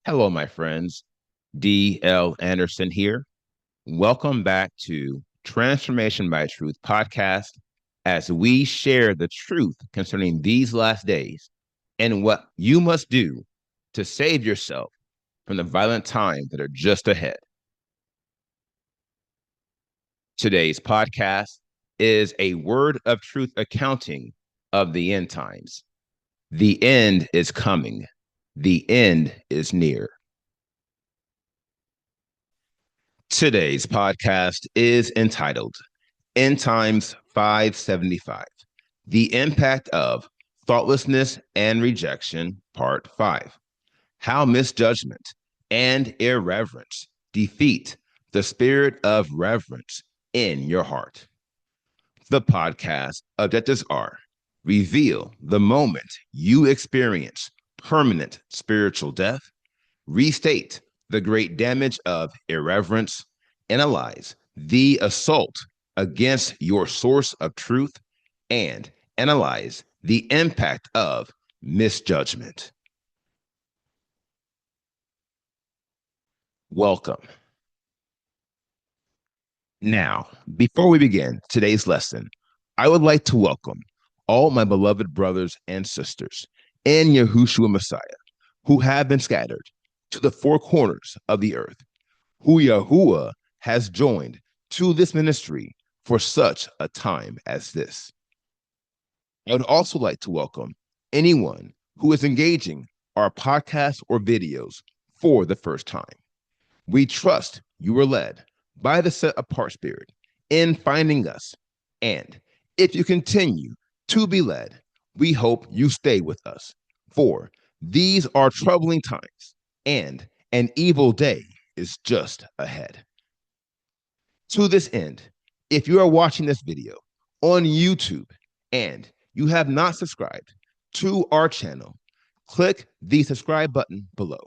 Hello, my friends. D.L. Anderson here. Welcome back to Transformation by Truth podcast as we share the truth concerning these last days and what you must do to save yourself from the violent times that are just ahead. Today's podcast is a word of truth accounting of the end times. The end is coming. The end is near. Today's podcast is entitled End Times 575, The Impact of Thoughtlessness and Rejection, Part 5. How Misjudgment and Irreverence Defeat the Spirit of Reverence in Your Heart. The podcast objectives are reveal the moment you experience permanent spiritual death, restate the great damage of irreverence, analyze the assault against your source of truth, and analyze the impact of misjudgment. Welcome. Now, before we begin today's lesson, I would like to welcome all my beloved brothers and sisters in Yahushua Messiah who have been scattered to the four corners of the earth, who Yahuwah has joined to this ministry for such a time as this. I would also like to welcome anyone who is engaging our podcasts or videos for the first time. We trust you were led by the set apart spirit in finding us. And if you continue to be led, we hope you stay with us. For these are troubling times, and an evil day is just ahead. To this end, if you are watching this video on YouTube and you have not subscribed to our channel, click the subscribe button below,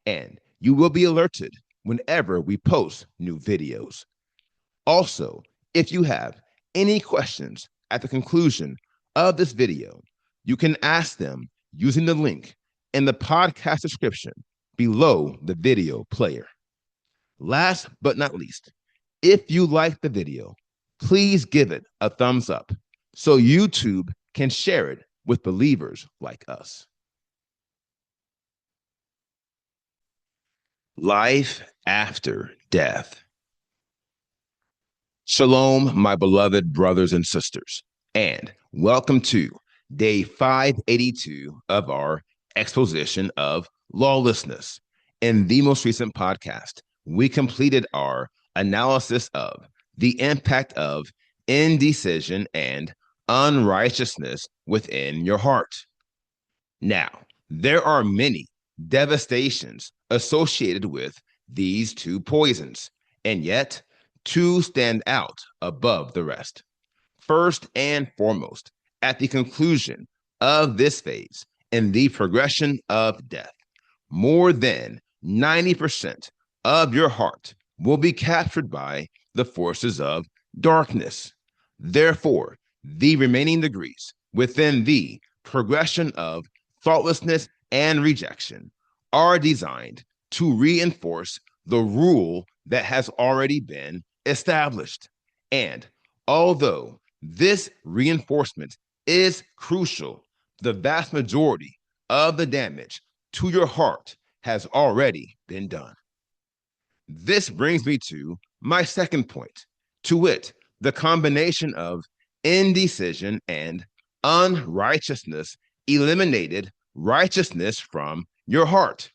and you will be alerted whenever we post new videos. Also, if you have any questions at the conclusion of this video, you can ask them using the link in the podcast description below the video player. Last but not least, if you like the video, please give it a thumbs up so YouTube can share it with believers like us. Life after death. Shalom, my beloved brothers and sisters, and welcome to day 582 of our exposition of lawlessness. In the most recent podcast, we completed our analysis of the impact of indecision and unrighteousness within your heart. Now, there are many devastations associated with these two poisons, and yet two stand out above the rest. First and foremost, at the conclusion of this phase in the progression of death, more than 90% of your heart will be captured by the forces of darkness. Therefore, the remaining degrees within the progression of thoughtlessness and rejection are designed to reinforce the rule that has already been established. And although this reinforcement is crucial, the vast majority of the damage to your heart has already been done. This brings me to my second point, to wit, the combination of indecision and unrighteousness eliminated righteousness from your heart.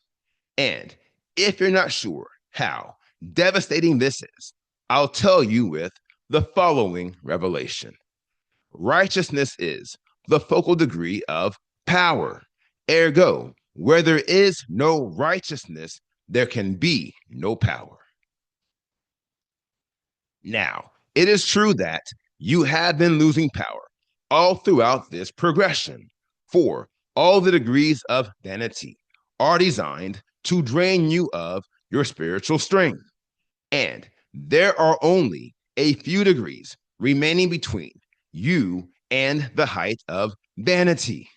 And if you're not sure how devastating this is, I'll tell you with the following revelation. Righteousness is the focal degree of power. Ergo, where there is no righteousness, there can be no power. Now, it is true that you have been losing power all throughout this progression, for all the degrees of vanity are designed to drain you of your spiritual strength. And there are only a few degrees remaining between you and the height of vanity.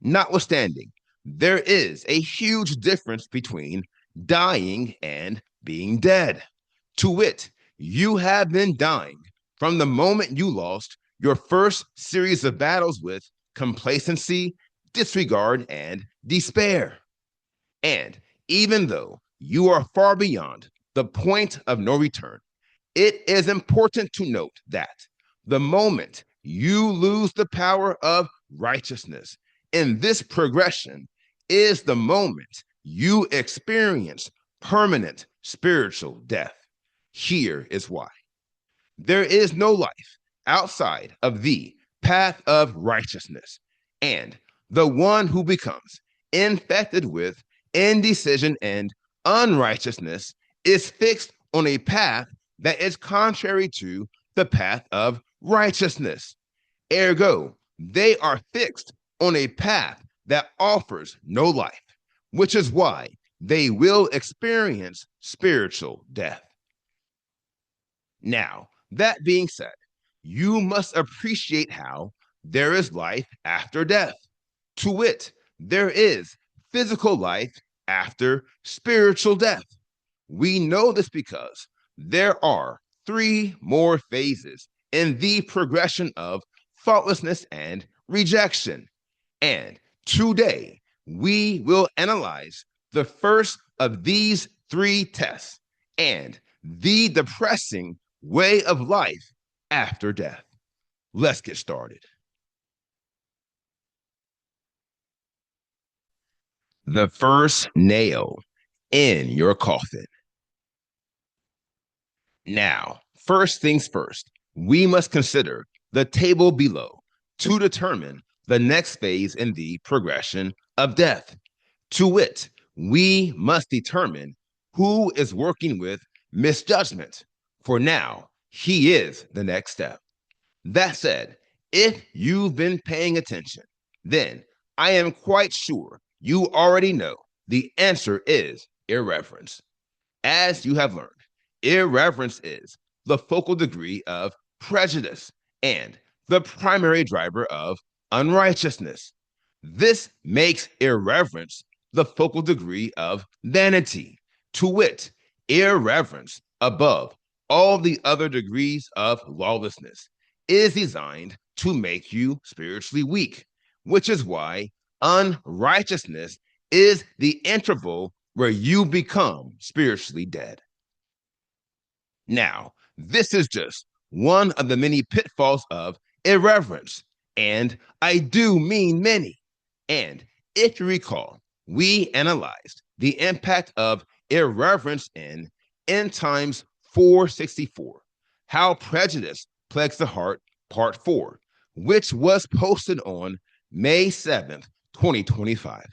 Notwithstanding, there is a huge difference between dying and being dead. To wit, you have been dying from the moment you lost your first series of battles with complacency, disregard, and despair. And even though you are far beyond the point of no return, it is important to note that the moment you lose the power of righteousness in this progression is the moment you experience permanent spiritual death. Here is why. There is no life outside of the path of righteousness, and the one who becomes infected with indecision and unrighteousness is fixed on a path that is contrary to the path of righteousness. Ergo, they are fixed on a path that offers no life, which is why they will experience spiritual death. Now, that being said, you must appreciate how there is life after death. To wit, there is physical life after spiritual death. We know this because there are three more phases in the progression of thoughtlessness and rejection. And today, we will analyze the first of these three tests and the depressing way of life after death. Let's get started. The first nail in your coffin. Now, first things first, we must consider the table below to determine the next phase in the progression of death. To wit, we must determine who is working with misjudgment. For now, he is the next step. That said, if you've been paying attention, then I am quite sure you already know the answer is irreverence. As you have learned, irreverence is the focal degree of prejudice and the primary driver of unrighteousness. This makes irreverence the focal degree of vanity, to wit, irreverence above all the other degrees of lawlessness is designed to make you spiritually weak, which is why unrighteousness is the interval where you become spiritually dead. Now, this is just one of the many pitfalls of irreverence, and I do mean many. And if you recall, we analyzed the impact of irreverence in End Times 464, How Prejudice Plagues the Heart, Part 4, which was posted on May 7th, 2025.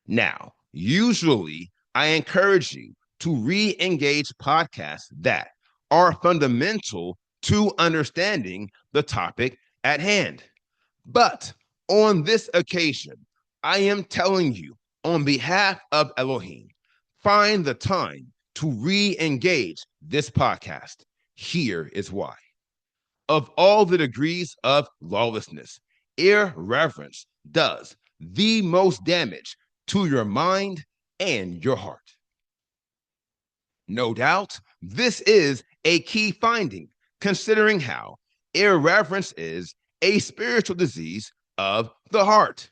Now, usually I encourage you to re-engage podcasts that are fundamental to understanding the topic at hand. But on this occasion, I am telling you on behalf of Elohim, find the time to re-engage this podcast. Here is why. Of all the degrees of lawlessness, irreverence does the most damage to your mind and your heart. No doubt, this is a key finding, considering how irreverence is a spiritual disease of the heart,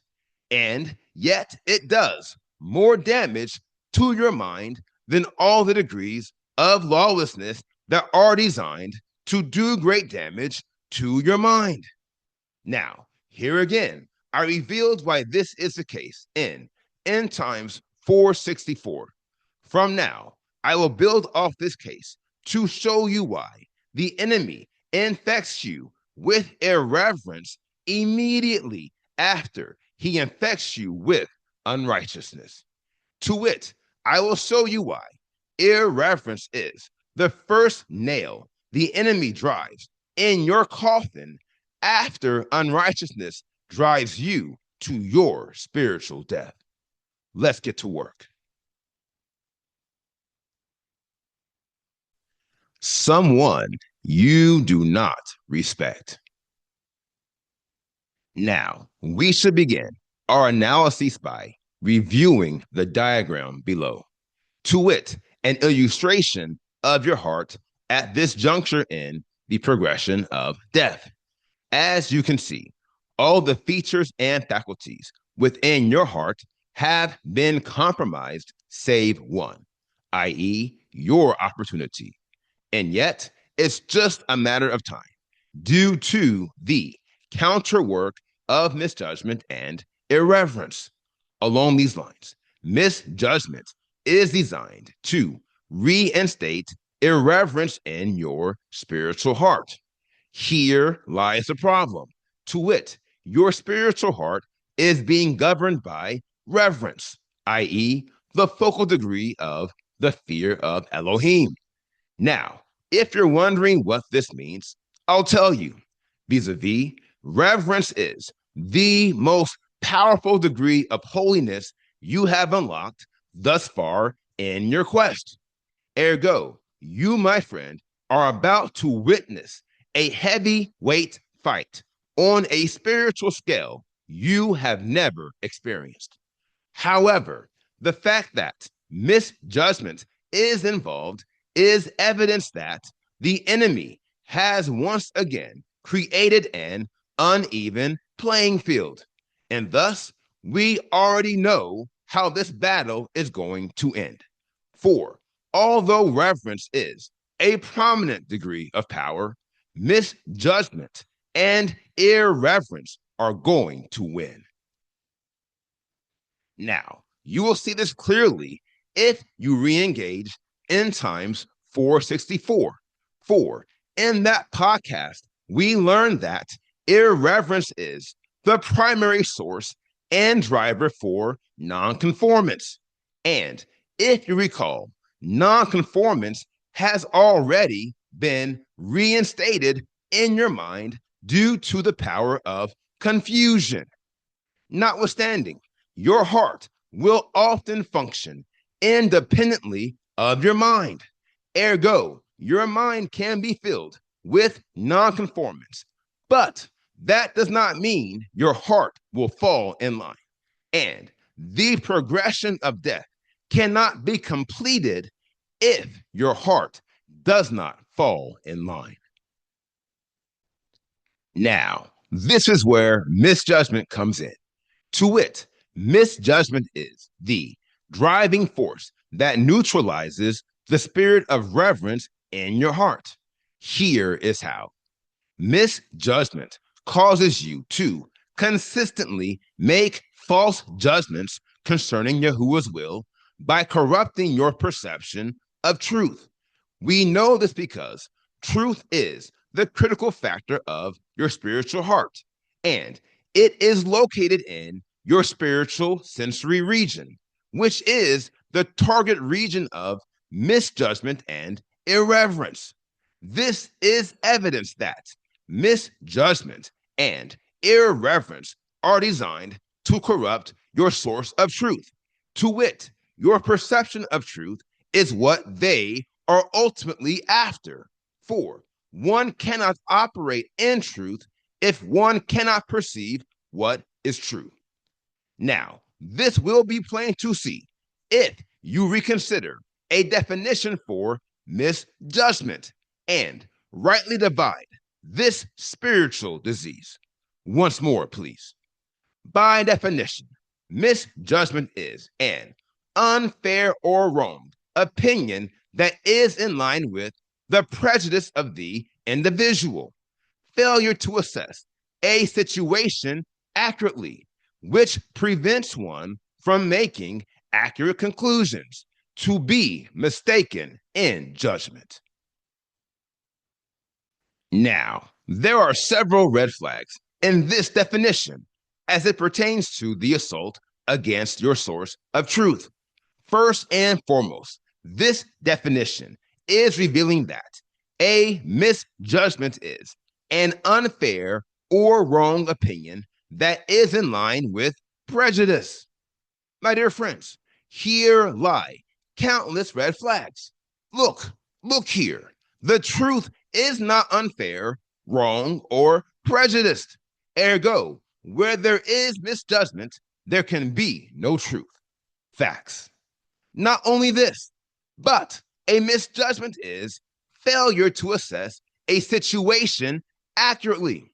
and yet it does more damage to your mind than all the degrees of lawlessness that are designed to do great damage to your mind. Now, here again, I revealed why this is the case in End Times 464. From now, I will build off this case to show you why the enemy infects you with irreverence immediately after he infects you with unrighteousness. To wit, I will show you why irreverence is the first nail the enemy drives in your coffin after unrighteousness drives you to your spiritual death. Let's get to work. Someone you do not respect. Now, we should begin our analysis by reviewing the diagram below. To wit, an illustration of your heart at this juncture in the progression of death. As you can see, all the features and faculties within your heart have been compromised save one, i.e., your opportunity. And yet, it's just a matter of time due to the counterwork of misjudgment and irreverence. Along these lines, misjudgment is designed to reinstate irreverence in your spiritual heart. Here lies the problem. To wit, your spiritual heart is being governed by reverence, i.e., the focal degree of the fear of Elohim. Now, if you're wondering what this means, I'll tell you. Vis-a-vis, reverence is the most powerful degree of holiness you have unlocked thus far in your quest. Ergo, you, my friend, are about to witness a heavyweight fight on a spiritual scale you have never experienced. However, the fact that misjudgment is involved is evidence that the enemy has once again created an uneven playing field. And thus, we already know how this battle is going to end. For although reverence is a prominent degree of power, misjudgment and irreverence are going to win. Now, you will see this clearly if you re-engage in times 464. For in that podcast, we learned that irreverence is the primary source and driver for nonconformance. And if you recall, nonconformance has already been reinstated in your mind due to the power of confusion. Notwithstanding, your heart will often function independently of your mind. Ergo, your mind can be filled with nonconformance, but that does not mean your heart will fall in line. And the progression of death cannot be completed if your heart does not fall in line. Now, this is where misjudgment comes in. To wit, misjudgment is the driving force that neutralizes the spirit of reverence in your heart. Here is how. Misjudgment causes you to consistently make false judgments concerning Yahuwah's will by corrupting your perception of truth. We know this because truth is the critical factor of your spiritual heart, and it is located in your spiritual sensory region, which is the target region of misjudgment and irreverence. This is evidence that misjudgment and irreverence are designed to corrupt your source of truth. To wit, your perception of truth is what they are ultimately after. For one cannot operate in truth if one cannot perceive what is true. Now, this will be plain to see if you reconsider a definition for misjudgment and rightly divide this spiritual disease. Once more, please. By definition, misjudgment is an unfair or wrong opinion that is in line with the prejudice of the individual. Failure to assess a situation accurately, which prevents one from making accurate conclusions, to be mistaken in judgment. Now, there are several red flags in this definition as it pertains to the assault against your source of truth. First and foremost, this definition is revealing that a misjudgment is an unfair or wrong opinion that is in line with prejudice. My dear friends, here lie countless red flags. Look here. The truth is not unfair, wrong, or prejudiced. Ergo, where there is misjudgment, there can be no truth. Facts. Not only this, but a misjudgment is failure to assess a situation accurately.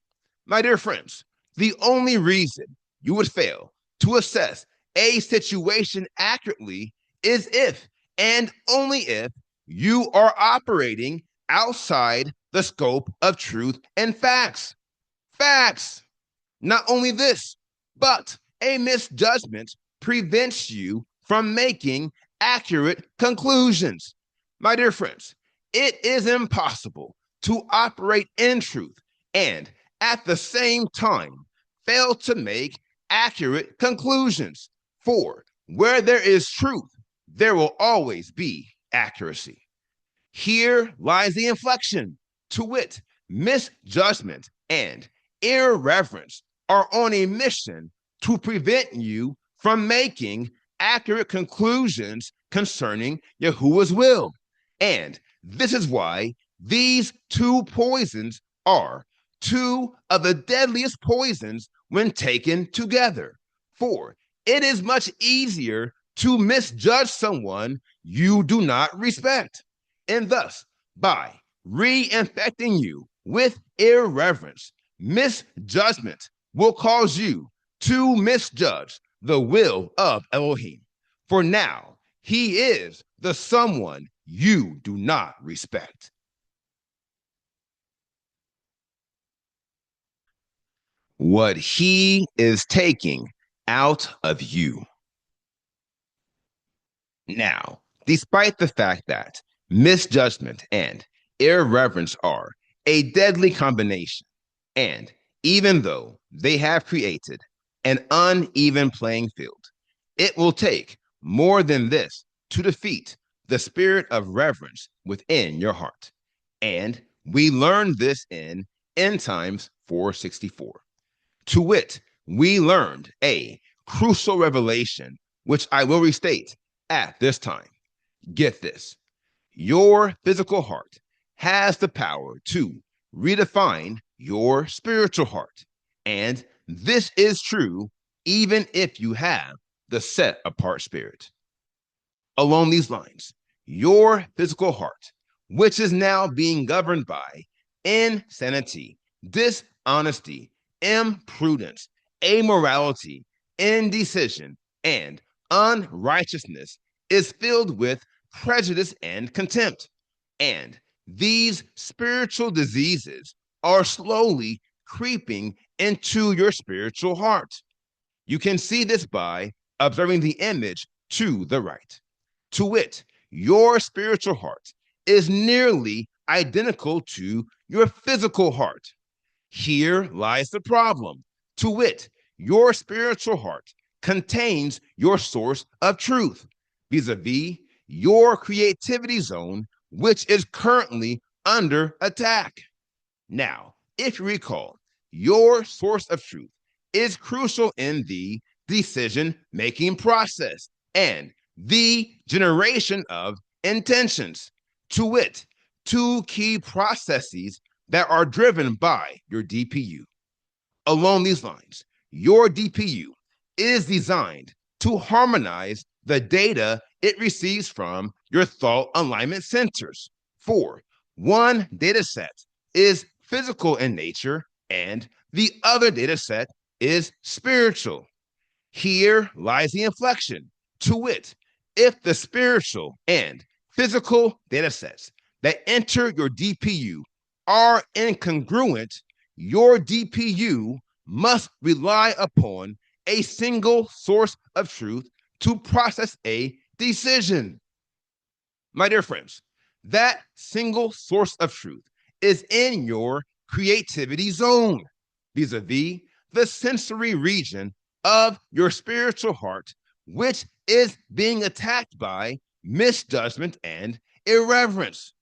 My dear friends, the only reason you would fail to assess a situation accurately is if and only if you are operating outside the scope of truth and facts. Facts. Not only this, but a misjudgment prevents you from making accurate conclusions. My dear friends, it is impossible to operate in truth and at the same time fail to make accurate conclusions. For where there is truth, there will always be accuracy. Here lies the inflection, to wit, misjudgment and irreverence are on a mission to prevent you from making accurate conclusions concerning Yahuwah's will. And this is why these two poisons are two of the deadliest poisons when taken together. For it is much easier to misjudge someone you do not respect. And thus, by reinfecting you with irreverence, misjudgment will cause you to misjudge the will of Elohim. For now, he is the someone you do not respect. What he is taking out of you. Now, despite the fact that misjudgment and irreverence are a deadly combination, and even though they have created an uneven playing field, it will take more than this to defeat the spirit of reverence within your heart. And we learned this in End Times 464. To wit, we learned a crucial revelation, which I will restate at this time. Get this. Your physical heart has the power to redefine your spiritual heart. And this is true even if you have the set apart spirit. Along these lines, your physical heart, which is now being governed by insanity, dishonesty, imprudence, amorality, indecision, and unrighteousness, is filled with prejudice and contempt. And these spiritual diseases are slowly creeping into your spiritual heart. You can see this by observing the image to the right. To wit, your spiritual heart is nearly identical to your physical heart. Here lies the problem. To wit, your spiritual heart contains your source of truth, vis-a-vis your creativity zone, which is currently under attack. Now, if you recall, your source of truth is crucial in the decision-making process and the generation of intentions. To wit, two key processes that are driven by your DPU. Along these lines, your DPU is designed to harmonize the data it receives from your thought alignment centers. For one data set is physical in nature, and the other data set is spiritual. Here lies the inflection. To wit, if the spiritual and physical data sets that enter your DPU are incongruent, your DPU must rely upon a single source of truth to process a decision. My dear friends, that single source of truth is in your creativity zone, vis-a-vis the sensory region of your spiritual heart, which is being attacked by misjudgment and irreverence.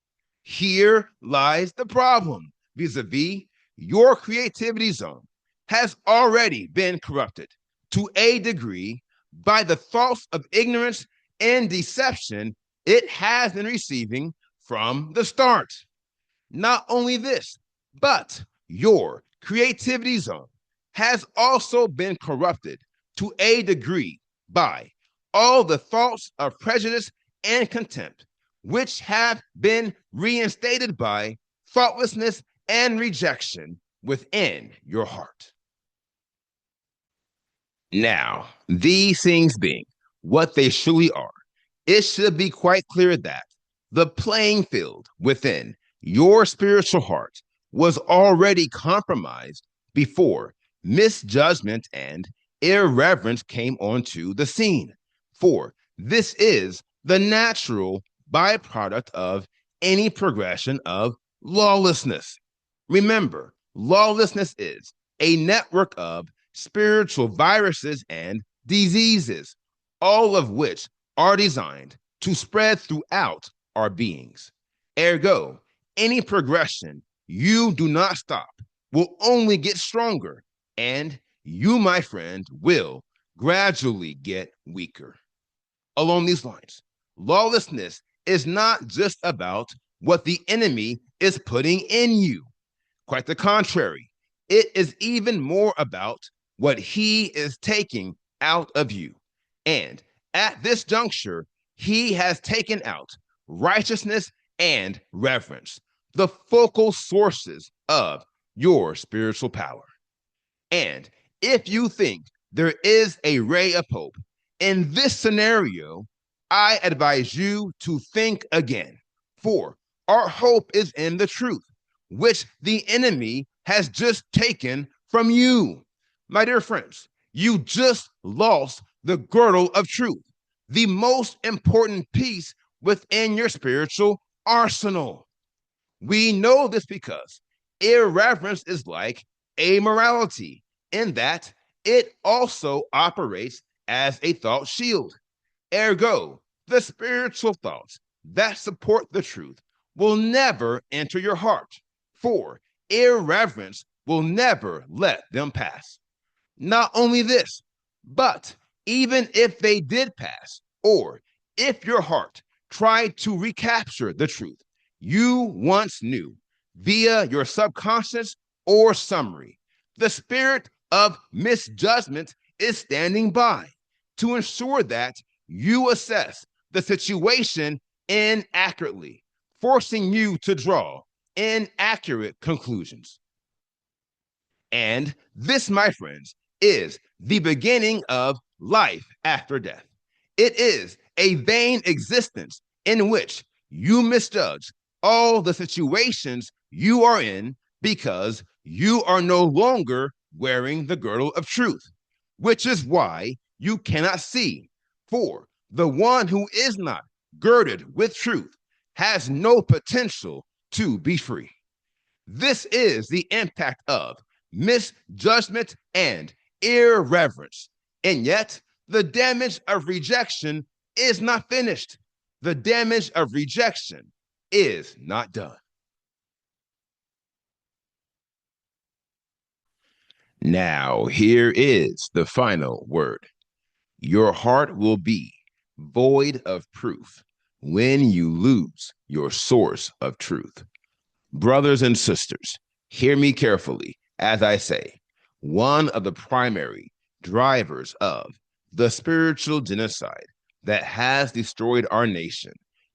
Here lies the problem, vis-a-vis your creativity zone has already been corrupted to a degree by the thoughts of ignorance and deception it has been receiving from the start. Not only this, but your creativity zone has also been corrupted to a degree by all the thoughts of prejudice and contempt, which have been reinstated by thoughtlessness and rejection within your heart. Now, these things being what they truly are, it should be quite clear that the playing field within your spiritual heart was already compromised before misjudgment and irreverence came onto the scene. For this is the natural byproduct of any progression of lawlessness. Remember, lawlessness is a network of spiritual viruses and diseases, all of which are designed to spread throughout our beings. Ergo, any progression you do not stop will only get stronger, and you, my friend, will gradually get weaker. Along these lines, lawlessness is not just about what the enemy is putting in you. Quite the contrary, it is even more about what he is taking out of you. And at this juncture, he has taken out righteousness and reverence, the focal sources of your spiritual power. And if you think there is a ray of hope in this scenario, I advise you to think again. For our hope is in the truth, which the enemy has just taken from you. My dear friends, you just lost the girdle of truth, the most important piece within your spiritual arsenal. We know this because irreverence is like amorality in that it also operates as a thought shield. Ergo, the spiritual thoughts that support the truth will never enter your heart, for irreverence will never let them pass. Not only this, but even if they did pass, or if your heart tried to recapture the truth you once knew via your subconscious or summary, the spirit of misjudgment is standing by to ensure that you assess the situation inaccurately, forcing you to draw inaccurate conclusions. And this, my friends, is the beginning of life after death. It is a vain existence in which you misjudge all the situations you are in because you are no longer wearing the girdle of truth, which is why you cannot see. For the one who is not girded with truth has no potential to be free. This is the impact of misjudgment and irreverence. And yet, the damage of rejection is not finished. The damage of rejection is not done. Now, here is the final word. Your heart will be void of proof when you lose your source of truth. Brothers and sisters, hear me carefully as I say, one of the primary drivers of the spiritual genocide that has destroyed our nation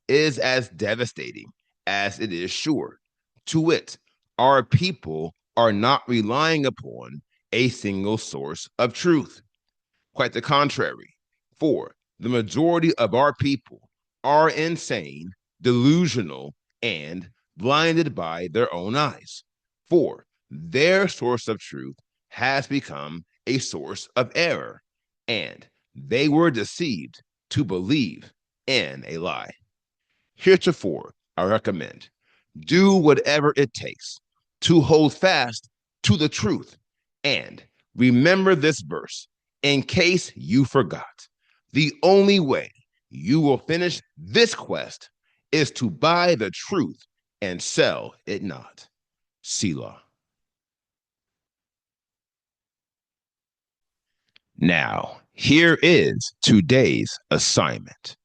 is as devastating as it is sure. To wit, our people are not relying upon a single source of truth. Quite the contrary, for the majority of our people are insane, delusional, and blinded by their own eyes. For their source of truth has become a source of error, and they were deceived to believe in a lie. Heretofore, I recommend do whatever it takes to hold fast to the truth and remember this verse in case you forgot. The only way you will finish this quest is to buy the truth and sell it not. Selah. Now, here is today's assignment.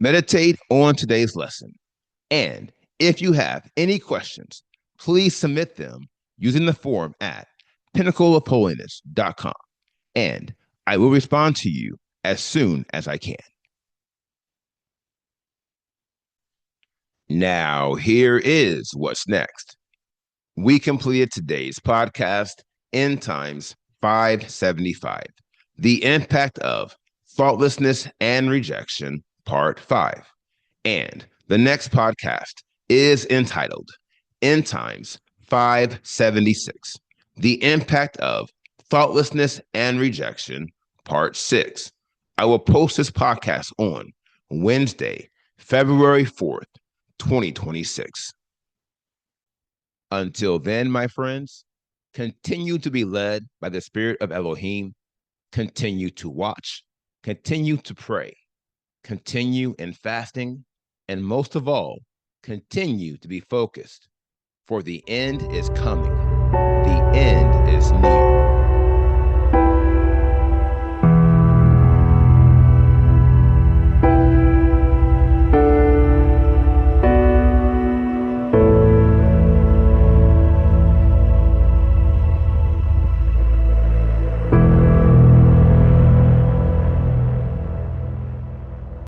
Meditate on today's lesson. And if you have any questions, please submit them using the form at pinnacleofholiness.com. and I will respond to you as soon as I can. Now, here is what's next. We completed today's podcast, End Times 575, The Impact of Thoughtlessness and Rejection, Part 5. And the next podcast is entitled End Times 576, The Impact of Thoughtlessness and Rejection, Part 6. I will post this podcast on Wednesday, February 4th, 2026. Until then, my friends, continue to be led by the Spirit of Elohim, continue to watch, continue to pray, continue in fasting, and most of all, continue to be focused, for the end is coming. The end is near.